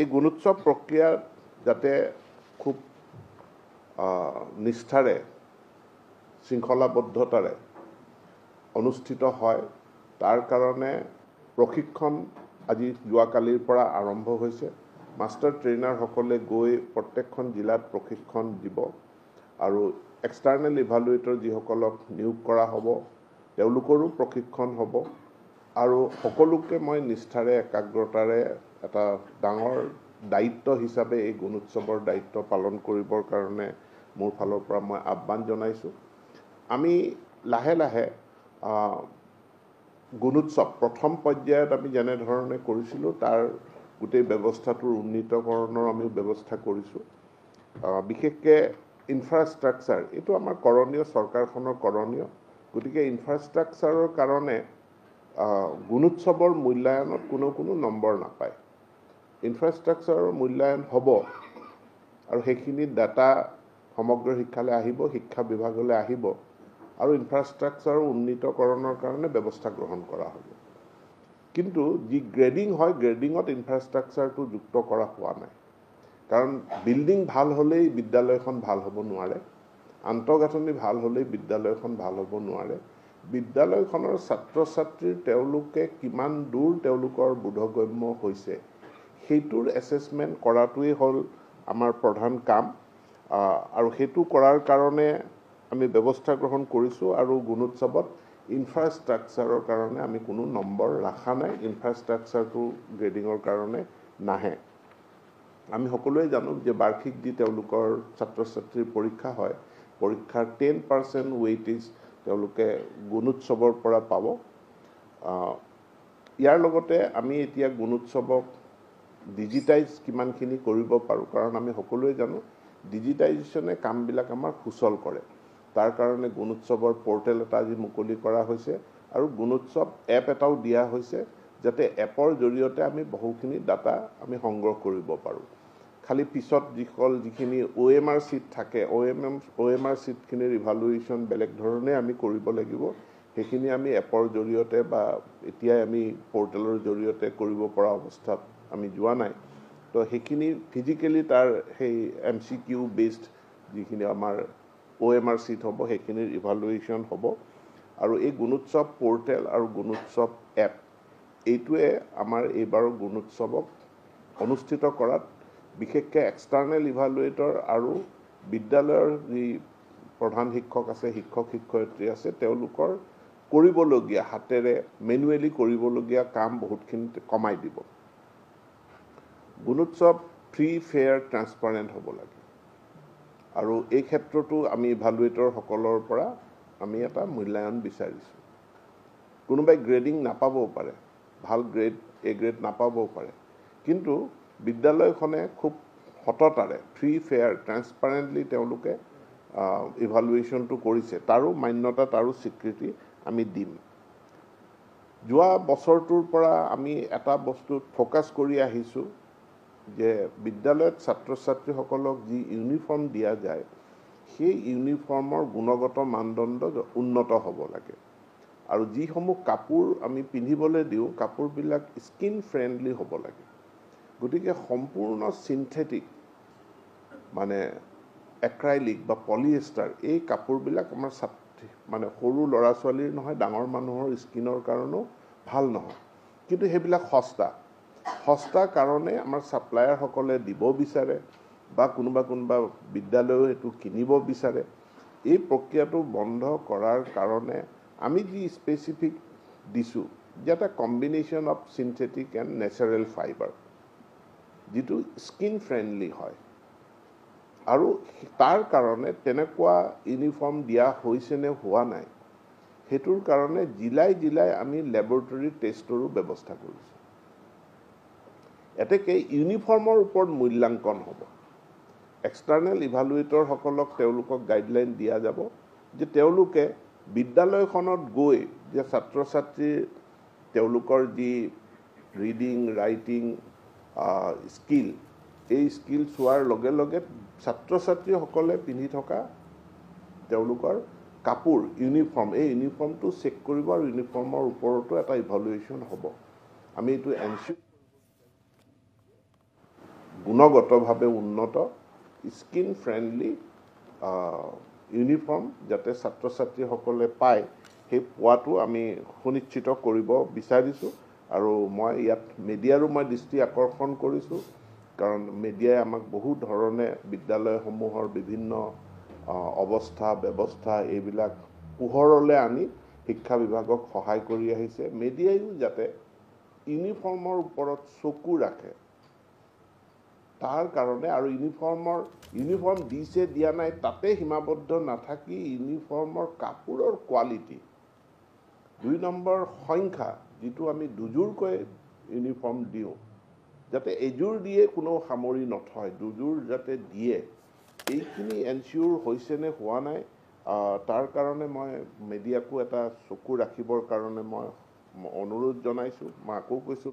এই গুণোৎসৱ প্ৰক্ৰিয়া যাতে খুব নিষ্ঠাৰে শৃংখলাবদ্ধতাৰে অনুষ্ঠিত হয় তাৰ কাৰণে প্ৰশিক্ষণ আজি যোৱাকালিৰ পৰা আৰম্ভ হৈছে। মাষ্টাৰ ট্ৰেইনাৰসকলে গৈ প্ৰত্যেকখন জিলাত প্ৰশিক্ষণ দিব আৰু এক্সটাৰ্নেল ইভালুৱেটৰ যিসকলক নিয়োগ কৰা হ'ব তেওঁলোকৰো প্ৰশিক্ষণ হ'ব আৰু সকলোকে মই নিষ্ঠাৰে একাগ্ৰতাৰে এটা ডাঙৰ দায়িত্ব হিচাপে এই গুণোৎসৱৰ দায়িত্ব পালন কৰিবৰ কাৰণে মোৰ ফালৰ পৰা মই আহ্বান জনাইছোঁ। আমি লাহে লাহে গুণোৎসৱ প্ৰথম পৰ্যায়ত আমি যেনেধৰণে কৰিছিলোঁ তাৰ গোটেই ব্যৱস্থাটোৰ উন্নীতকৰণৰ আমি ব্যৱস্থা কৰিছোঁ। বিশেষকৈ ইনফ্ৰাষ্ট্ৰাকচাৰ এইটো আমাৰ কৰণীয়, চৰকাৰখনৰ কৰণীয়। গতিকে ইনফ্ৰাষ্ট্ৰাকচাৰৰ কাৰণে গুণোৎসৱৰ মূল্যায়নত কোনো নম্বৰ নাপায়। ইনফ্ৰাষ্ট্ৰাকচাৰৰ মূল্যায়ন হ'ব আৰু সেইখিনি ডাটা সমগ্ৰ শিক্ষালৈ আহিব, শিক্ষা বিভাগলৈ আহিব আৰু ইনফ্ৰাষ্ট্ৰাকচাৰৰ উন্নীতকৰণৰ কাৰণে ব্যৱস্থা গ্ৰহণ কৰা হ'ব। কিন্তু যি গ্ৰেডিং হয়, গ্ৰেডিঙত ইনফ্ৰাষ্ট্ৰাকচাৰটো যুক্ত কৰা হোৱা নাই। কাৰণ বিল্ডিং ভাল হ'লেই বিদ্যালয়খন ভাল হ'ব নোৱাৰে, আন্তঃগাঁথনি ভাল হ'লেই বিদ্যালয়খন ভাল হ'ব নোৱাৰে। বিদ্যালয়খনৰ ছাত্ৰ ছাত্ৰীৰ তেওঁলোকে কিমান দূৰ তেওঁলোকৰ বোধগম্য হৈছে সেইটোৰ এছেছমেণ্ট কৰাটোৱেই হ'ল আমাৰ প্ৰধান কাম আৰু সেইটো কৰাৰ কাৰণে আমি ব্যৱস্থা গ্ৰহণ কৰিছোঁ আৰু গুণোৎসৱত ইনফ্ৰাষ্ট্ৰাকচাৰৰ কাৰণে আমি কোনো নম্বৰ ৰখা নাই। ইনফ্ৰাষ্ট্ৰাকচাৰটো গ্ৰেডিঙৰ কাৰণে নাহে। আমি সকলোৱে জানো যে বাৰ্ষিক যি তেওঁলোকৰ ছাত্ৰ ছাত্ৰীৰ পৰীক্ষা হয়, পৰীক্ষাৰ 10% ৱেইটেজ তেওঁলোকে গুণোৎসৱৰ পৰা পাব। ইয়াৰ লগতে আমি এতিয়া গুণোৎসৱক ডিজিটাইজ কিমানখিনি কৰিব পাৰোঁ, কাৰণ আমি সকলোৱে জানো ডিজিটাইজেশ্যনে কামবিলাক আমাৰ সুচল কৰে। তাৰ কাৰণে গুণোৎসৱৰ পৰ্টেল এটা আজি মুকলি কৰা হৈছে আৰু গুণোৎসৱ এপ এটাও দিয়া হৈছে যাতে এপৰ জৰিয়তে আমি বহুখিনি ডাটা আমি সংগ্ৰহ কৰিব পাৰোঁ। খালি পিছত যিখিনি OMR চিট থাকে, OMR চিটখিনিৰ ইভালুৱেশ্যন বেলেগ ধৰণে আমি কৰিব লাগিব। সেইখিনি আমি এপৰ জৰিয়তে বা এতিয়াই আমি পৰ্টেলৰ জৰিয়তে কৰিব পৰা অৱস্থাত আমি যোৱা নাই। তো সেইখিনি ফিজিকেলি তাৰ সেই MCQ বেছড যিখিনি আমাৰ OMR চিট হ'ব সেইখিনিৰ ইভালুৱেশ্যন হ'ব আৰু এই গুণোৎসৱ পৰ্টেল আৰু গুণোৎসৱ এপ এইটোৱে আমাৰ এইবাৰৰ গুণোৎসৱক অনুষ্ঠিত কৰাত বিশেষকৈ এক্সটাৰ্নেল ইভালুৱেটৰ আৰু বিদ্যালয়ৰ যি প্ৰধান শিক্ষক আছে, শিক্ষক শিক্ষয়িত্ৰী আছে, তেওঁলোকৰ কৰিবলগীয়া হাতেৰে মেনুৱেলি কৰিবলগীয়া কাম বহুতখিনি কমাই দিব। গুণোৎসৱ ফ্ৰী, ফেয়াৰ, ট্ৰান্সপাৰেণ্ট হ'ব লাগে আৰু এই ক্ষেত্ৰতো আমি ইভালুৱেটৰসকলৰ পৰা আমি এটা মূল্যায়ন বিচাৰিছোঁ। কোনোবাই গ্ৰেডিং নাপাবও পাৰে, ভাল গ্ৰেড A গ্ৰেড নাপাবও পাৰে, কিন্তু বিদ্যালয়খনে খুব সততাৰে ফ্ৰী, ফেয়াৰ, ট্ৰান্সপাৰেণ্টলি তেওঁলোকে ইভালুৱেশ্যনটো কৰিছে, তাৰো মান্যতা, তাৰো স্বীকৃতি আমি দিম। যোৱা বছৰটোৰ পৰা আমি এটা বস্তুত ফ'কাছ কৰি আহিছোঁ যে বিদ্যালয়ত ছাত্ৰ ছাত্ৰীসকলক যি ইউনিফৰ্ম দিয়া যায় সেই ইউনিফৰ্মৰ গুণগত মানদণ্ড উন্নত হ'ব লাগে আৰু যিসমূহ কাপোৰ আমি পিন্ধিবলৈ দিওঁ কাপোৰবিলাক স্কিন ফ্ৰেণ্ডলি হ'ব লাগে। গতিকে সম্পূৰ্ণ চিন্থেটিক মানে এক্ৰাইলিক বা পলিয়েষ্টাৰ এই কাপোৰবিলাক আমাৰ মানে সৰু ল'ৰা ছোৱালীৰ নহয়, ডাঙৰ মানুহৰ স্কিনৰ কাৰণেও ভাল নহয়, কিন্তু সেইবিলাক সস্তা কাৰণে আমাৰ ছাপ্লায়াৰসকলে দিব বিচাৰে বা কোনোবা বিদ্যালয়েও সেইটো কিনিব বিচাৰে। এই প্ৰক্ৰিয়াটো বন্ধ কৰাৰ কাৰণে আমি যি স্পেচিফিক দিছোঁ যে এটা combination of synthetic and natural fibre যিটো স্কিন ফ্ৰেণ্ডলি হয় আৰু তাৰ কাৰণে তেনেকুৱা ইউনিফৰ্ম দিয়া হৈছে নে হোৱা নাই সেইটোৰ কাৰণে জিলাই আমি লেবৰেটৰী টেষ্টৰো ব্যৱস্থা কৰিছোঁ। এতেকে ইউনিফৰ্মৰ ওপৰত মূল্যাংকন হ'ব। এক্সটাৰ্নেল ইভালুৱেটৰসকলক তেওঁলোকক গাইডলাইন দিয়া যাব যে তেওঁলোকে বিদ্যালয়খনত গৈ যে ছাত্ৰ ছাত্ৰীৰ তেওঁলোকৰ যি ৰিডিং, ৰাইটিং স্কিল, এই স্কিল চোৱাৰ লগে লগে ছাত্ৰ ছাত্ৰীসকলে পিন্ধি থকা তেওঁলোকৰ কাপোৰ, ইউনিফৰ্ম, এই ইউনিফৰ্মটো চেক কৰিব আৰু ইউনিফৰ্মৰ ওপৰতো এটা ইভালুৱেশ্যন হ'ব। আমি এইটো এনচিঅ'ৰ গুণগতভাৱে উন্নত স্কিন ফ্ৰেণ্ডলি ইউনিফৰ্ম যাতে ছাত্ৰ ছাত্ৰীসকলে পায় সেই পোৱাটো আমি সুনিশ্চিত কৰিব বিচাৰিছোঁ আৰু মই ইয়াত মিডিয়াৰো মই দৃষ্টি আকৰ্ষণ কৰিছোঁ কাৰণ মিডিয়াই আমাক বহু ধৰণে বিদ্যালয়সমূহৰ বিভিন্ন অৱস্থা ব্যৱস্থা এইবিলাক পোহৰলৈ আনি শিক্ষা বিভাগক সহায় কৰি আহিছে মিডিয়াইও যাতে ইউনিফৰ্মৰ ওপৰত চকু ৰাখে তাৰ কাৰণে আৰু ইউনিফৰ্ম দিছে দিয়া নাই তাতে সীমাবদ্ধ নাথাকি ইউনিফৰ্মৰ কাপোৰৰ কোৱালিটি 2 নম্বৰ সংখ্যা যিটো আমি দুযোৰকৈ ইউনিফৰ্ম দিওঁ যাতে এযোৰ দিয়ে কোনো সামৰি নথয় দুযোৰ যাতে দিয়ে এইখিনি এনচিউৰ হৈছে নে হোৱা নাই তাৰ কাৰণে মই মিডিয়াকো এটা চকু ৰাখিবৰ কাৰণে মই অনুৰোধ জনাইছোঁ মই আকৌ কৈছোঁ